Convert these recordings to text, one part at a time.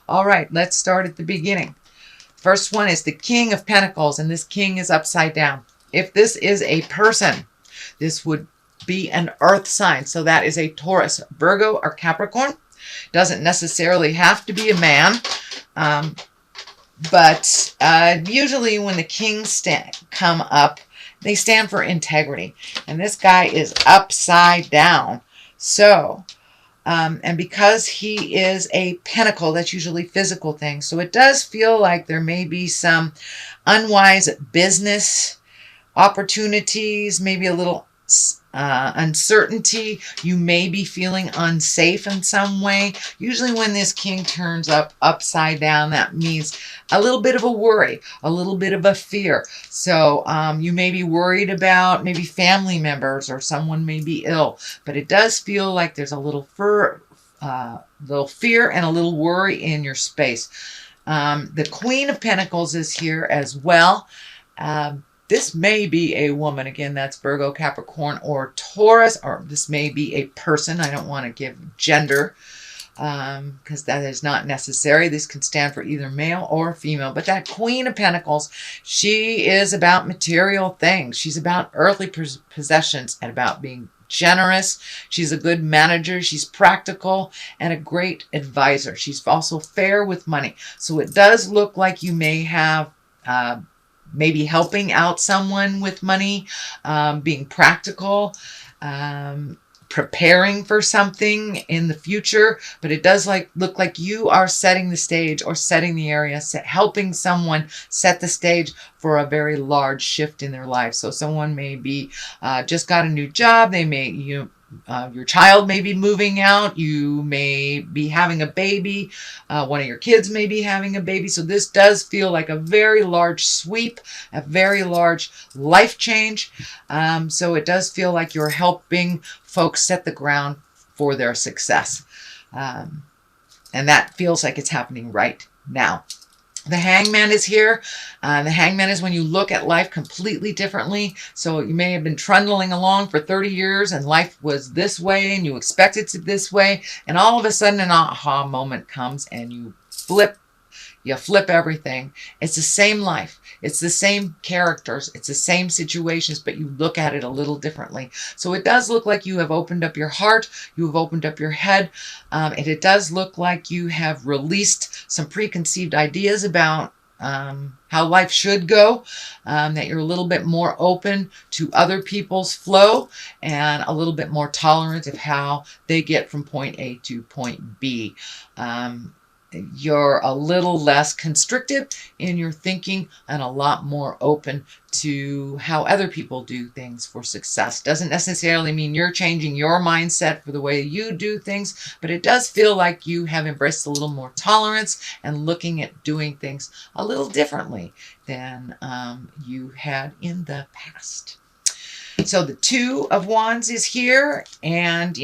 All right, let's start at the beginning. First one is the King of Pentacles, and this king is upside down. If this is a person, this would be an earth sign. So that is a Taurus, Virgo, or Capricorn. Doesn't necessarily have to be a man. But usually when the kings come up, they stand for integrity. And this guy is upside down. So, and because he is a pentacle, that's usually physical things. So it does feel like there may be some unwise business opportunities, maybe a little uncertainty. You may be feeling unsafe in some way. Usually when this king turns upside down, that means a little bit of a worry, a little bit of a fear. So you may be worried about maybe family members, or someone may be ill, but it does feel like there's a little fear and a little worry in your space. The Queen of Pentacles is here as well. This may be a woman. Again, that's Virgo, Capricorn, or Taurus, or this may be a person. I don't want to give gender because that is not necessary. This can stand for either male or female. But that Queen of Pentacles, she is about material things. She's about earthly possessions and about being generous. She's a good manager. She's practical and a great advisor. She's also fair with money. So it does look like you may have maybe helping out someone with money, being practical, preparing for something in the future. But it does look like you are setting the stage or setting the area, helping someone set the stage for a very large shift in their life. So someone may be just got a new job. They may, your child may be moving out. You may be having a baby. One of your kids may be having a baby. So this does feel like a very large sweep, a very large life change. So it does feel like you're helping folks set the ground for their success. And that feels like it's happening right now. The Hangman is here. The Hangman is when you look at life completely differently. So you may have been trundling along for 30 years and life was this way and you expected it this way. And all of a sudden an aha moment comes and you flip everything. It's the same life. It's the same characters. It's the same situations, but you look at it a little differently. So it does look like you have opened up your heart. You have opened up your head. And it does look like you have released some preconceived ideas about how life should go, that you're a little bit more open to other people's flow and a little bit more tolerant of how they get from point A to point B. You're a little less constrictive in your thinking and a lot more open to how other people do things for success. Doesn't necessarily mean you're changing your mindset for the way you do things, but it does feel like you have embraced a little more tolerance and looking at doing things a little differently than you had in the past. So the Two of Wands is here, and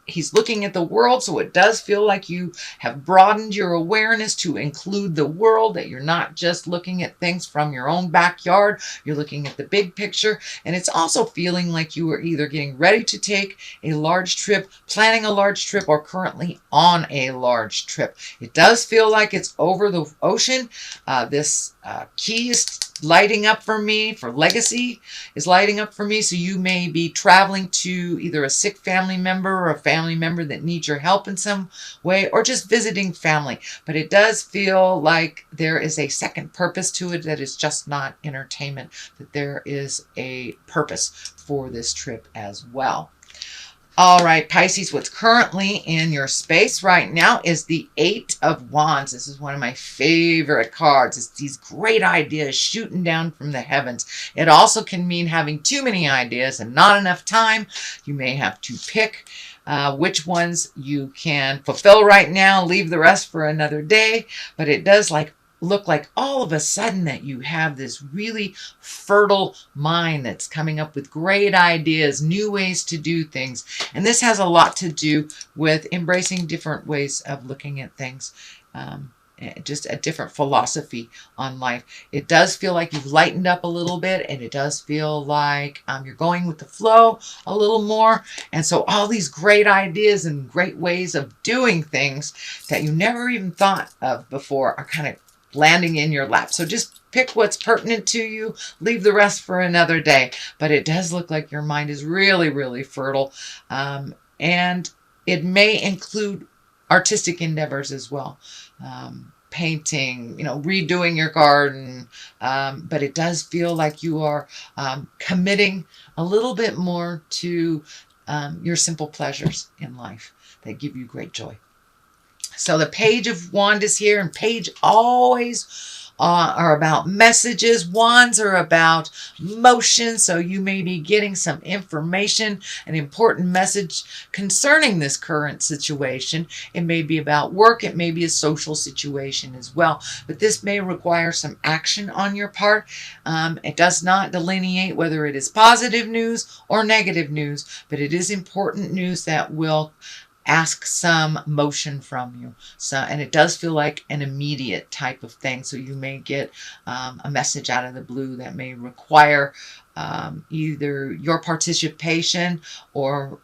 he's looking at the world, so it does feel like you have broadened your awareness to include the world, that you're not just looking at things from your own backyard, you're looking at the big picture. And it's also feeling like you are either getting ready to take a large trip, planning a large trip, or currently on a large trip. It does feel like it's over the ocean. This key is lighting up for me, for legacy is lighting up for me. So you may be traveling to either a sick family member or a family member that needs your help in some way, or just visiting family. But it does feel like there is a second purpose to it, that is just not entertainment, that there is a purpose for this trip as well. All right, Pisces, what's currently in your space right now is the Eight of Wands. This is one of my favorite cards. It's these great ideas shooting down from the heavens. It also can mean having too many ideas and not enough time. You may have to pick which ones you can fulfill right now, leave the rest for another day. But it does look like all of a sudden that you have this really fertile mind that's coming up with great ideas, new ways to do things. And this has a lot to do with embracing different ways of looking at things. just a different philosophy on life. It does feel like you've lightened up a little bit, and it does feel like you're going with the flow a little more. And so all these great ideas and great ways of doing things that you never even thought of before are kind of landing in your lap. So just pick what's pertinent to you, leave the rest for another day. But it does look like your mind is really, really fertile. And it may include artistic endeavors as well. Painting, redoing your garden. But it does feel like you are committing a little bit more to your simple pleasures in life that give you great joy. So the Page of Wands is here, and Page always are about messages. Wands are about motion, so you may be getting some information, an important message concerning this current situation. It may be about work, it may be a social situation as well, but this may require some action on your part. It does not delineate whether it is positive news or negative news, but it is important news that will ask some motion from you. And it does feel like an immediate type of thing. So you may get a message out of the blue that may require either your participation or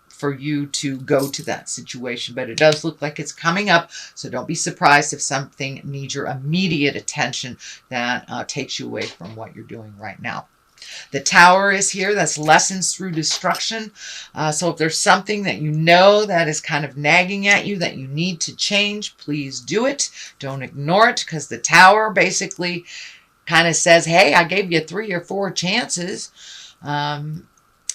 for you to go to that situation. But it does look like it's coming up. So don't be surprised if something needs your immediate attention that takes you away from what you're doing right now. The Tower is here. That's lessons through destruction. So if there's something that you know that is kind of nagging at you that you need to change, please do it. Don't ignore it, because the Tower basically kind of says, hey, I gave you 3 or 4 chances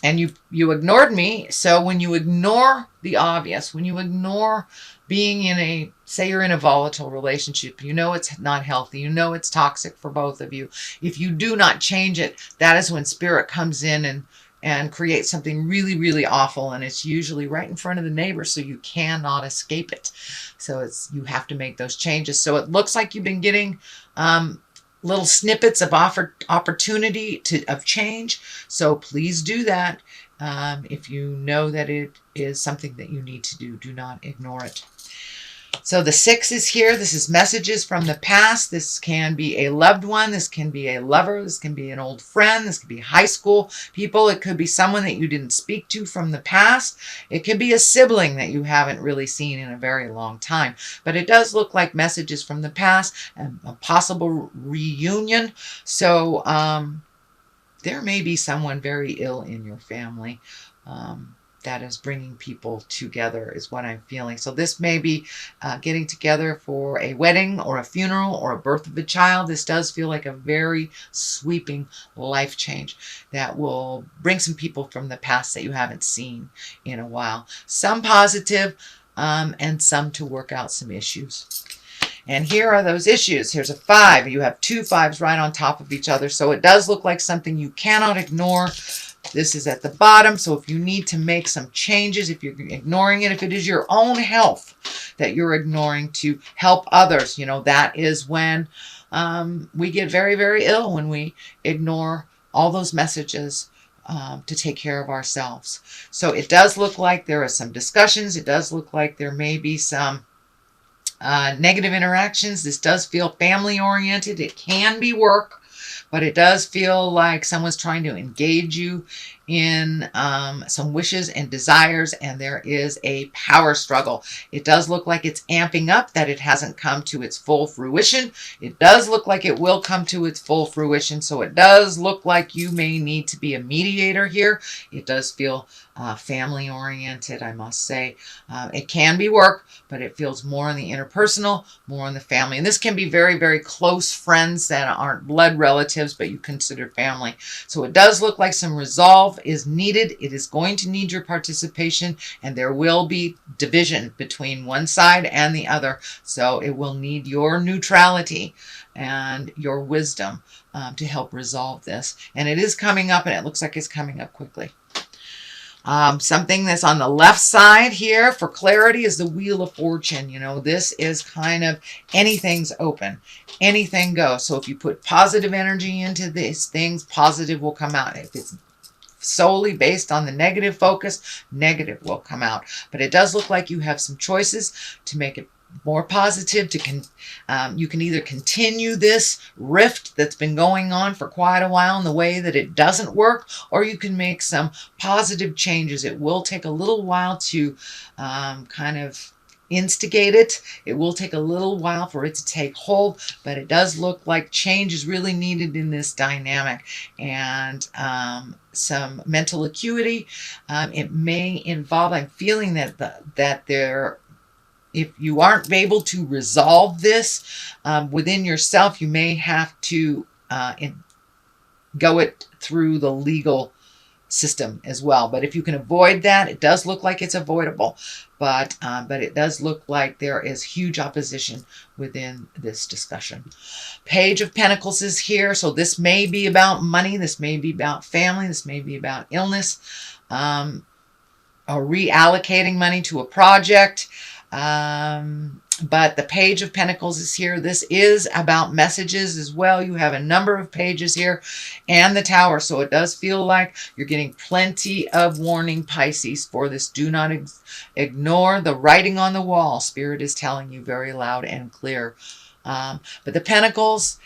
and you ignored me. So when you ignore the obvious, when you ignore being in say you're in a volatile relationship, you know it's not healthy, you know it's toxic for both of you. If you do not change it, that is when Spirit comes in and creates something really, really awful. And it's usually right in front of the neighbor, so you cannot escape it. So you have to make those changes. So it looks like you've been getting little snippets of opportunity of change. So please do that. If you know that it is something that you need to do, do not ignore it. So the 6 is here. This is messages from the past. This can be a loved one. This can be a lover. This can be an old friend. This could be high school people. It could be someone that you didn't speak to from the past. It could be a sibling that you haven't really seen in a very long time. But it does look like messages from the past and a possible reunion. So there may be someone very ill in your family. That is bringing people together is what I'm feeling. So this may be getting together for a wedding or a funeral or a birth of a child. This does feel like a very sweeping life change that will bring some people from the past that you haven't seen in a while. Some positive and some to work out some issues. And here are those issues. Here's a 5. You have 2 5s right on top of each other. So it does look like something you cannot ignore. This is at the bottom. So if you need to make some changes, if you're ignoring it, if it is your own health that you're ignoring to help others, that is when we get very, very ill, when we ignore all those messages to take care of ourselves. So it does look like there are some discussions. It does look like there may be some negative interactions. This does feel family oriented. It can be work, but it does feel like someone's trying to engage you in some wishes and desires, and there is a power struggle. It does look like it's amping up, that it hasn't come to its full fruition. It does look like it will come to its full fruition, so it does look like you may need to be a mediator here. It does feel family oriented, I must say. It can be work, but it feels more on the interpersonal, more on the family. And this can be very, very close friends that aren't blood relatives, but you consider family. So it does look like some resolve is needed. It is going to need your participation, and there will be division between one side and the other. So it will need your neutrality and your wisdom to help resolve this. And it is coming up, and it looks like it's coming up quickly. Something that's on the left side here for clarity is the Wheel of Fortune. This is kind of anything's open, anything goes. So if you put positive energy into these things, positive will come out. If it's solely based on the negative focus, negative will come out. But it does look like you have some choices to make it more positive. You can either continue this rift that's been going on for quite a while in the way that it doesn't work, or you can make some positive changes. It will take a little while to kind of instigate it. It will take a little while for it to take hold, but it does look like change is really needed in this dynamic, and some mental acuity. It may involve, I'm feeling that there, if you aren't able to resolve this within yourself, you may have to go it through the legal system as well. But if you can avoid that, it does look like it's avoidable. But it does look like there is huge opposition within this discussion. Page of Pentacles is here. So this may be about money. This may be about family. This may be about illness. Or reallocating money to a project. But the Page of Pentacles is here. This is about messages as well. You have a number of pages here and the Tower. So it does feel like you're getting plenty of warning, Pisces, for this. Do not ignore the writing on the wall. Spirit is telling you very loud and clear. But the Pentacles,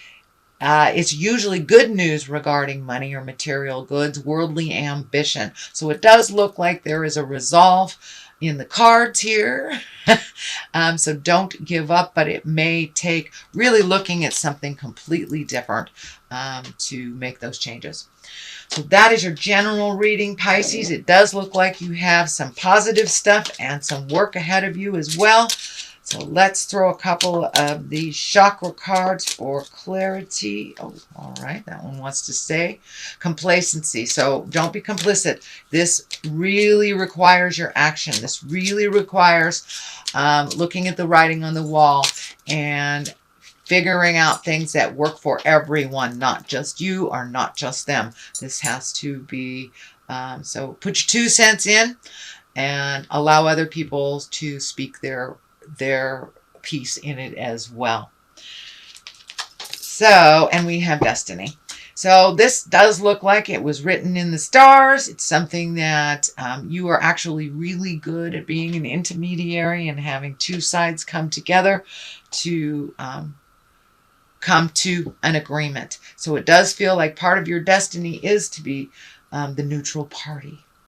it's usually good news regarding money or material goods, worldly ambition. So it does look like there is a resolve in the cards here. So don't give up, but it may take really looking at something completely different to make those changes. So that is your general reading, Pisces. It does look like you have some positive stuff and some work ahead of you as well. So let's throw a couple of these chakra cards for clarity. Oh, all right. That one wants to say complacency. So don't be complicit. This really requires your action. This really requires looking at the writing on the wall and figuring out things that work for everyone, not just you or not just them. This has to be, so put your 2 cents in and allow other people to speak their piece in it as well. So, and we have destiny. So this does look like it was written in the stars. It's something that you are actually really good at being an intermediary and having 2 sides come together to come to an agreement. So it does feel like part of your destiny is to be the neutral party.